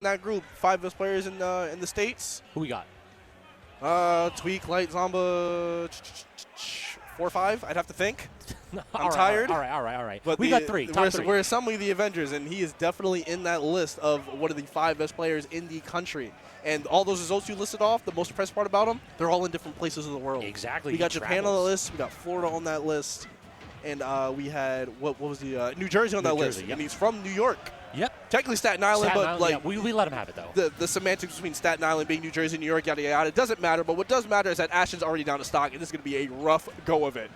that group, 5 best players in the States. Who we got? Tweak, Light, Zomba, 4 or 5, I'd have to think. I'm tired. All right. But we got 3. Top 3. We're assembling the Avengers, and he is definitely in that list of one of the 5 best players in the country. And all those results you listed off, the most impressive part about them, they're all in different places of the world. Exactly. We got Japan on the list. We got Florida on that list. And we had, what was the, New Jersey on that list. Yep. And he's from New York. Yep. Technically Staten Island, yeah, we let him have it, though. The semantics between Staten Island being New Jersey, New York, yada, yada, it doesn't matter. But what does matter is that Ashton's already down to stock, and this is going to be a rough go of it.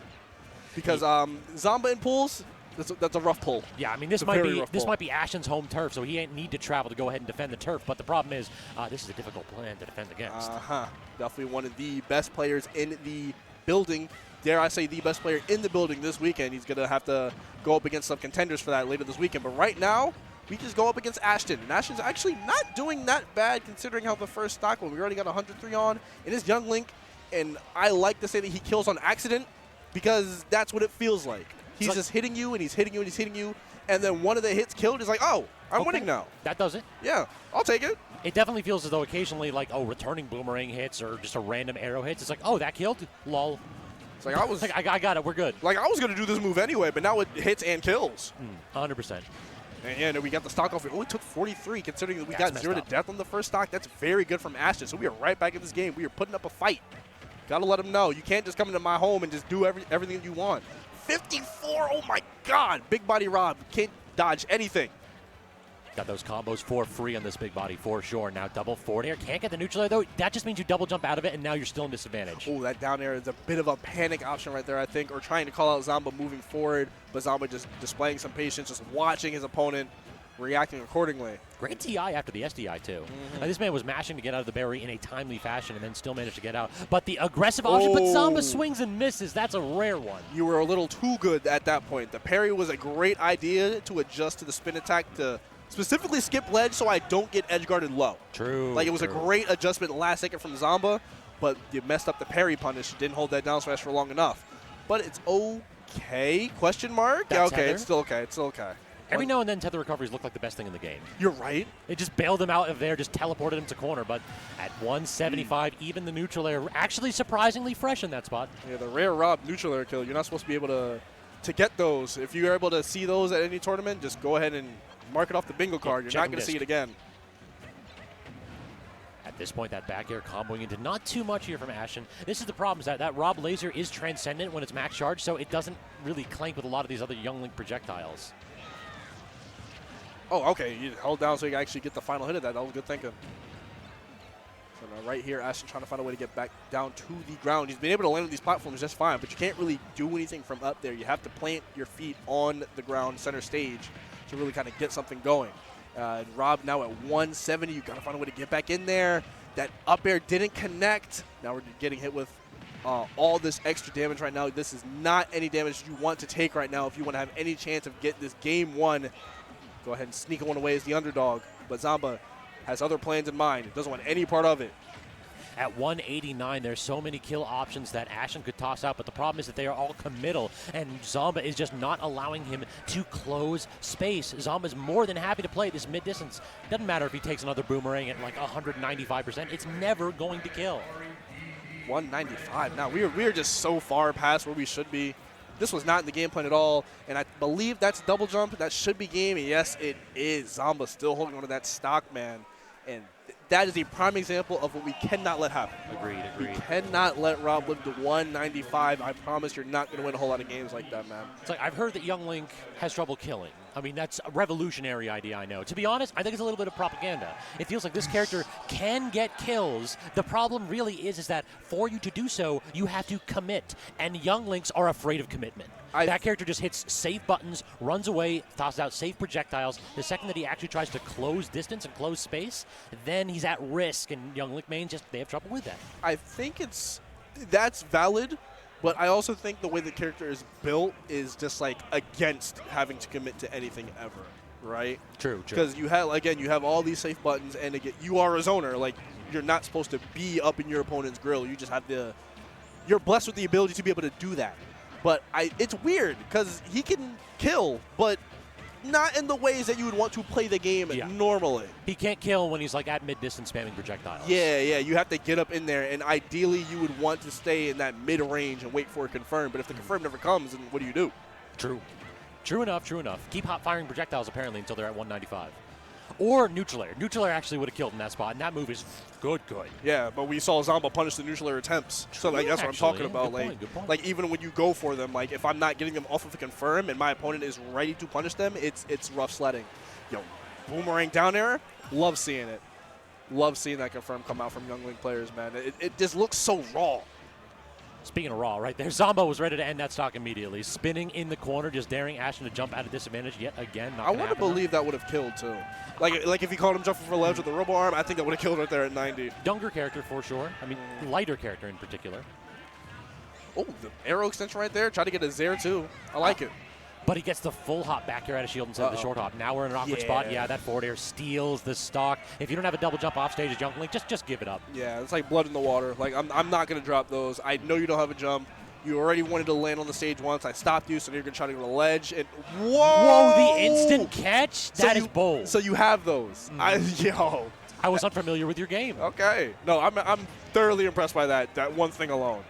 Because Zomba and pools, that's a rough pull. Yeah, I mean, this might be Ashton's home turf, so he ain't need to travel to go ahead and defend the turf. But the problem is, this is a difficult plan to defend against. Definitely one of the best players in the building. Dare I say the best player in the building this weekend. He's going to have to go up against some contenders for that later this weekend. But right now, we just go up against Ashton. And Ashton's actually not doing that bad considering how the first stock went. We already got 103 on. It is Young Link, and I like to say that he kills on accident because that's what it feels like. He's just hitting you, and he's hitting you, and he's hitting you. And then one of the hits killed is like, oh, I'm winning now. That does it. Yeah, I'll take it. It definitely feels as though occasionally, like, returning boomerang hits or just a random arrow hits. It's like, oh, that killed? Lol. It's like I got it. We're good. Like, I was going to do this move anyway, but now it hits and kills. 100%. And we got the stock off. It only took 43, considering that we got 0 to death on the first stock. That's very good from Ashton. So we are right back in this game. We are putting up a fight. Got to let him know. You can't just come into my home and just do everything you want. 54, oh my God. Big body R.O.B. Can't dodge anything. Got those combos for free on this big body for sure. Now double forward air. Can't get the neutral air, though. That just means you double jump out of it, and now you're still in disadvantage. Oh, that down air is a bit of a panic option right there, I think, or trying to call out Zomba moving forward, but Zomba just displaying some patience, just watching his opponent, reacting accordingly. Great TI after the SDI, too. Now, this man was mashing to get out of the berry in a timely fashion and then still managed to get out. But the aggressive option, but Zomba swings and misses. That's a rare one. You were a little too good at that point. The parry was a great idea to adjust to the spin attack to specifically skip ledge so I don't get edge guarded low. True. Like, it was a great adjustment last second from Zomba, but you messed up the parry punish. You didn't hold that down smash for long enough. But it's okay? Question mark? Yeah, okay. It's still okay. It's still okay. Every now and then, tether recoveries look like the best thing in the game. You're right. It just bailed him out of there, just teleported him to corner. But at 175, even the neutral air actually surprisingly fresh in that spot. Yeah, the rare R.O.B. neutral air kill, you're not supposed to be able to get those. If you're able to see those at any tournament, just go ahead and mark it off the bingo card. You're not going to see it again. At this point, that back air comboing into not too much here from Ashton. This is the problem, is that R.O.B. laser is transcendent when it's max charge, so it doesn't really clank with a lot of these other Young Link projectiles. Oh, okay. You held down so you can actually get the final hit of that. That was good thinking. So now right here, Ashton trying to find a way to get back down to the ground. He's been able to land on these platforms just fine, but you can't really do anything from up there. You have to plant your feet on the ground, center stage, to really kind of get something going. R.O.B. now at 170. You got to find a way to get back in there. That up air didn't connect. Now we're getting hit with all this extra damage right now. This is not any damage you want to take right now if you want to have any chance of getting this game won. Go ahead and sneak one away as the underdog. But Zomba has other plans in mind. Doesn't want any part of it. At 189, there's so many kill options that Ashton could toss out, but the problem is that they are all committal, and Zomba is just not allowing him to close space. Zomba is more than happy to play this mid-distance. Doesn't matter if he takes another boomerang at like 195%. It's never going to kill. 195. Now, we are just so far past where we should be. This was not in the game plan at all, and I believe that's double jump. That should be game, and yes, it is. Zomba still holding on to that stock, man, and that is a prime example of what we cannot let happen. Agreed. We cannot let R.O.B. live to 195. I promise you're not going to win a whole lot of games like that, man. It's like, I've heard that Young Link has trouble killing. I mean, that's a revolutionary idea, I know. To be honest, I think it's a little bit of propaganda. It feels like this character can get kills. The problem really is that for you to do so, you have to commit. And Young Links are afraid of commitment. That character just hits safe buttons, runs away, tosses out safe projectiles. The second that he actually tries to close distance and close space, then he's at risk. And Young Link main, they have trouble with that. I think that's valid. But I also think the way the character is built is just like against having to commit to anything ever, right? True. Because you have all these safe buttons, and again, you are a zoner. Like, you're not supposed to be up in your opponent's grill. You just have you're blessed with the ability to be able to do that. But it's weird because he can kill, but not in the ways that you would want to play the game normally. He can't kill when he's like at mid-distance spamming projectiles. Yeah, you have to get up in there, and ideally you would want to stay in that mid-range and wait for a confirm, but if the confirm never comes, then what do you do? True enough. Keep hot firing projectiles apparently until they're at 195. Or neutral air. Neutral air actually would have killed in that spot, and that move is good. Yeah, but we saw Zomba punish the neutral air attempts. So like that's what I'm talking about. Good point. Like even when you go for them, like if I'm not getting them off of a confirm and my opponent is ready to punish them, it's rough sledding. Yo, boomerang down air, love seeing it. Love seeing that confirm come out from Youngling players, man. It just looks so raw. Speaking of raw, right there, Zomba was ready to end that stock immediately. Spinning in the corner, just daring Ashton to jump out of disadvantage yet again. I want to believe that would have killed, too. Like if he called him jumping for ledge with the robo arm, I think that would have killed right there at 90. Younger character for sure. I mean, lighter character in particular. Oh, the arrow extension right there. Try to get a Zaire, too. I like it. But he gets the full hop back here out of shield instead of the short hop. Now we're in an awkward spot. Yeah, that forward air steals the stock. If you don't have a double jump off stage as Youngling, just give it up. Yeah, it's like blood in the water. Like, I'm not going to drop those. I know you don't have a jump. You already wanted to land on the stage once. I stopped you, so now you're going to try to go to the ledge. And whoa! The instant catch? That is bold. So you have those. I was unfamiliar with your game. Okay. No, I'm thoroughly impressed by that one thing alone.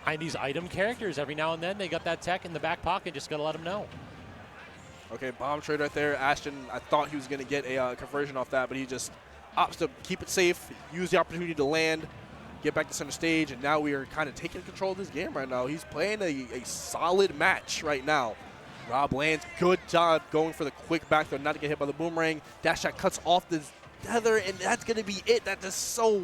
Behind these item characters, every now and then they got that tech in the back pocket. Just got to let them know. Okay, bomb trade right there. Ashton, I thought he was going to get a conversion off that, but he just opts to keep it safe, use the opportunity to land, get back to center stage, and now we are kind of taking control of this game right now. He's playing a solid match right now. R.O.B lands. Good job going for the quick back throw, not to get hit by the boomerang. Dash shot cuts off the tether, and that's going to be it. That is so...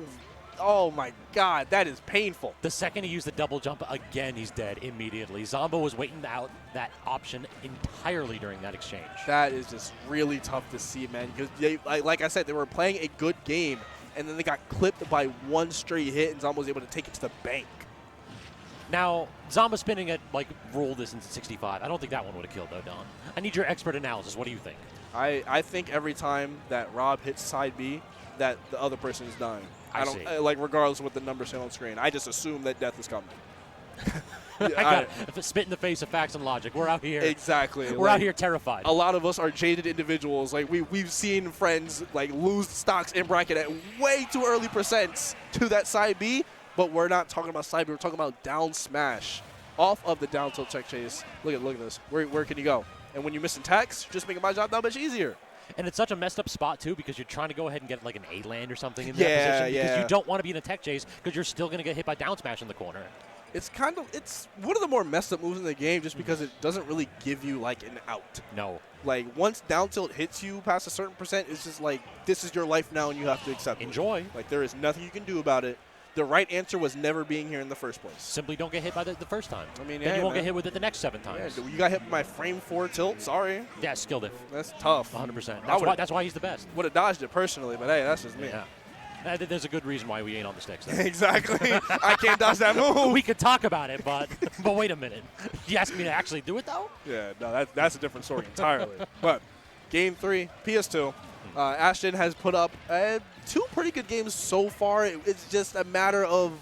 Oh, my God. That is painful. The second he used the double jump again, he's dead immediately. Zomba was waiting out that option entirely during that exchange. That is just really tough to see, man, because like I said, they were playing a good game, and then they got clipped by one straight hit, and Zomba was able to take it to the bank. Now, Zomba spinning at, like, roll distance at 65. I don't think that one would have killed, though, Don. I need your expert analysis. What do you think? I think every time that R.O.B hits side B, that the other person is dying. I don't like, regardless of what the numbers say on screen. I just assume that death is coming. I got it. Spit in the face of facts and logic. We're out here. Exactly. We're out here terrified. A lot of us are jaded individuals. Like we've seen friends like lose stocks in bracket at way too early percents to that side B, but we're not talking about side B. We're talking about down smash off of the down tilt check chase. Look at this. Where can you go? And when you're missing tax, just making my job that much easier. And it's such a messed up spot, too, because you're trying to go ahead and get like an A-land or something in that position. Because you don't want to be in a tech chase because you're still going to get hit by down smash in the corner. It's one of the more messed up moves in the game just because it doesn't really give you like an out. No. Like once down tilt hits you past a certain percent, it's just like this is your life now and you have to accept it. Enjoy. Like there is nothing you can do about it. The right answer was never being here in the first place. Simply don't get hit by the first time. I mean, then you won't get hit with it the next 7 times. Yeah, you got hit with my frame 4 tilt. Sorry. Yeah, skill diff. That's tough. 100%. That's why he's the best. Would have dodged it personally, but hey, that's just me. Yeah. There's a good reason why we ain't on the sticks. Exactly. I can't dodge that move. We could talk about it, but wait a minute. You asked me to actually do it, though? Yeah, no, that's a different story entirely. But Game 3, PS2. Ashton has put up 2 pretty good games so far. It's just a matter of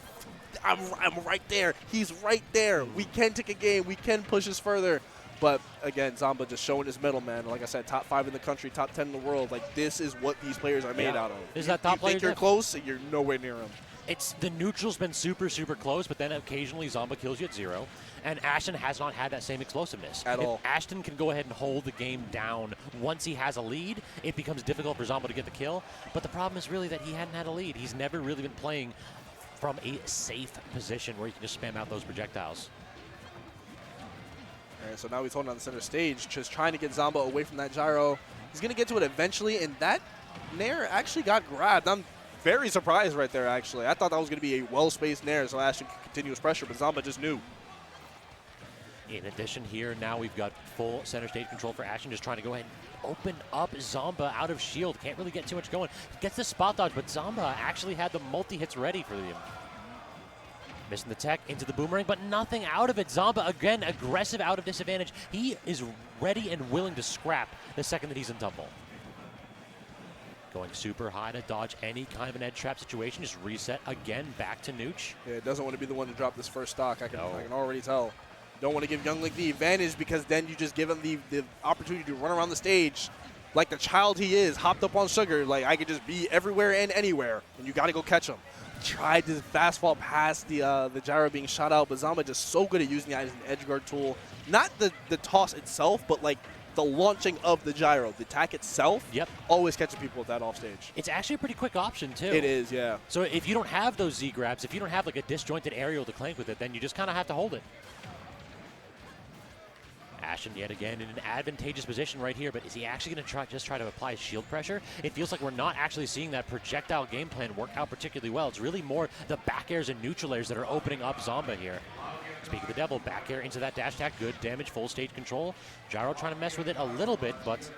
I'm right there. He's right there. We can take a game. We can push us further. But, again, Zomba just showing his mettle, man. Like I said, top 5 in the country, top 10 in the world. Like, this is what these players are made out of. Is that top player? You think you're close, you're nowhere near him. It's the neutral's been super, super close, but then occasionally Zomba kills you at 0. And Ashton has not had that same explosiveness. At all. Ashton can go ahead and hold the game down. Once he has a lead, it becomes difficult for Zomba to get the kill. But the problem is really that he hadn't had a lead. He's never really been playing from a safe position where you can just spam out those projectiles. All right, so now he's holding on the center stage, just trying to get Zomba away from that gyro. He's going to get to it eventually, and that nair actually got grabbed. I'm very surprised right there, actually. I thought that was going to be a well-spaced nair, so Ashton could continue his pressure, but Zomba just knew. In addition here, now we've got full center stage control for Ashton, just trying to go ahead and open up Zomba out of shield. Can't really get too much going. Gets the spot dodge, but Zomba actually had the multi-hits ready for him. Missing the tech into the boomerang, but nothing out of it. Zomba, again, aggressive out of disadvantage. He is ready and willing to scrap the second that he's in tumble. Going super high to dodge any kind of an edge trap situation. Just reset again back to Nooch. Yeah, it doesn't want to be the one to drop this first stock. I can already tell. Don't want to give Young Link the advantage because then you just give him the opportunity to run around the stage like the child he is, hopped up on sugar. Like, I could just be everywhere and anywhere, and you got to go catch him. Tried to fast fall past the gyro being shot out, but Zomba just so good at using that as an edge guard tool. Not the toss itself, but like the launching of the gyro. The attack itself, always catching people with that off stage. It's actually a pretty quick option, too. It is, yeah. So if you don't have those Z grabs, if you don't have like a disjointed aerial to clank with it, then you just kind of have to hold it. Ashton yet again in an advantageous position right here, but is he actually going to try to apply shield pressure? It feels like we're not actually seeing that projectile game plan work out particularly well. It's really more the back airs and neutral airs that are opening up Zomba here. Speak of the devil, back air into that dash attack, good damage, full stage control. Gyro trying to mess with it a little bit, but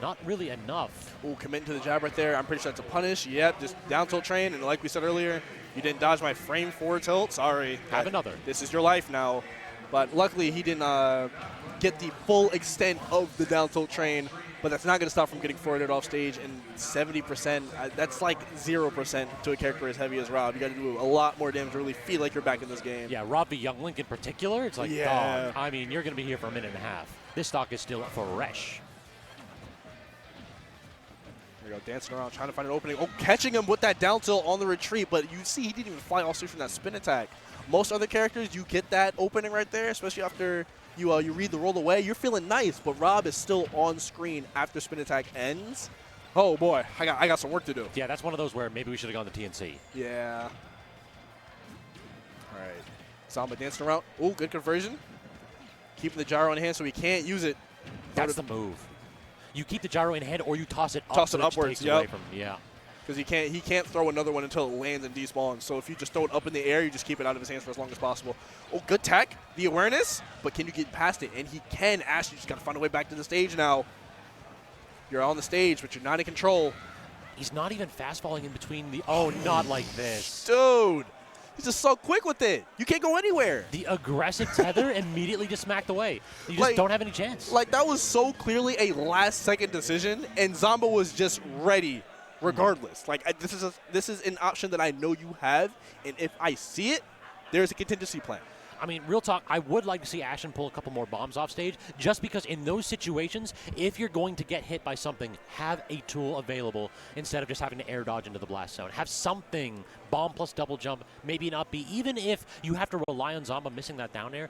not really enough. Ooh, committing to the jab right there. I'm pretty sure that's a punish. Yep, just down tilt train, and like we said earlier, you didn't dodge my frame forward tilt. Sorry. Have another. This is your life now. But luckily, he didn't get the full extent of the down tilt train, but that's not going to stop from getting forwarded off stage. And 70%, that's like 0% to a character as heavy as R.O.B. You got to do a lot more damage to really feel like you're back in this game. Yeah, R.O.B v. Young Link in particular, it's like, dog. I mean, you're going to be here for a minute and a half. This stock is still fresh. There we go, dancing around, trying to find an opening. Oh, catching him with that down tilt on the retreat, but you see he didn't even fly off stage from that spin attack. Most other characters, you get that opening right there, especially after you read the roll away. You're feeling nice, but R.O.B is still on screen after spin attack ends. Oh boy, I got some work to do. Yeah, that's one of those where maybe we should have gone to TNC. Yeah. All right, Zomba dancing around. Oh, good conversion. Keeping the gyro in hand so he can't use it. That's the move. You keep the gyro in hand, or you toss it up. Toss it upwards. Away from, because he can't throw another one until it lands and despawns. So if you just throw it up in the air, you just keep it out of his hands for as long as possible. Oh, good tech, the awareness, but can you get past it? And he can. Ashton just got to find a way back to the stage now. You're on the stage, but you're not in control. He's not even fast falling in between the. Oh, not like this, dude. He's just so quick with it. You can't go anywhere. The aggressive tether immediately just smacked away. You just don't have any chance. Like, that was so clearly a last-second decision, and Zomba was just ready. Regardless, like this is an option that I know you have, and if I see it, there's a contingency plan. I mean, real talk, I would like to see Ashton pull a couple more bombs off stage, just because in those situations, if you're going to get hit by something, have a tool available instead of just having to air dodge into the blast zone. Have something, bomb plus double jump, maybe an up B. Even if you have to rely on Zomba missing that down air,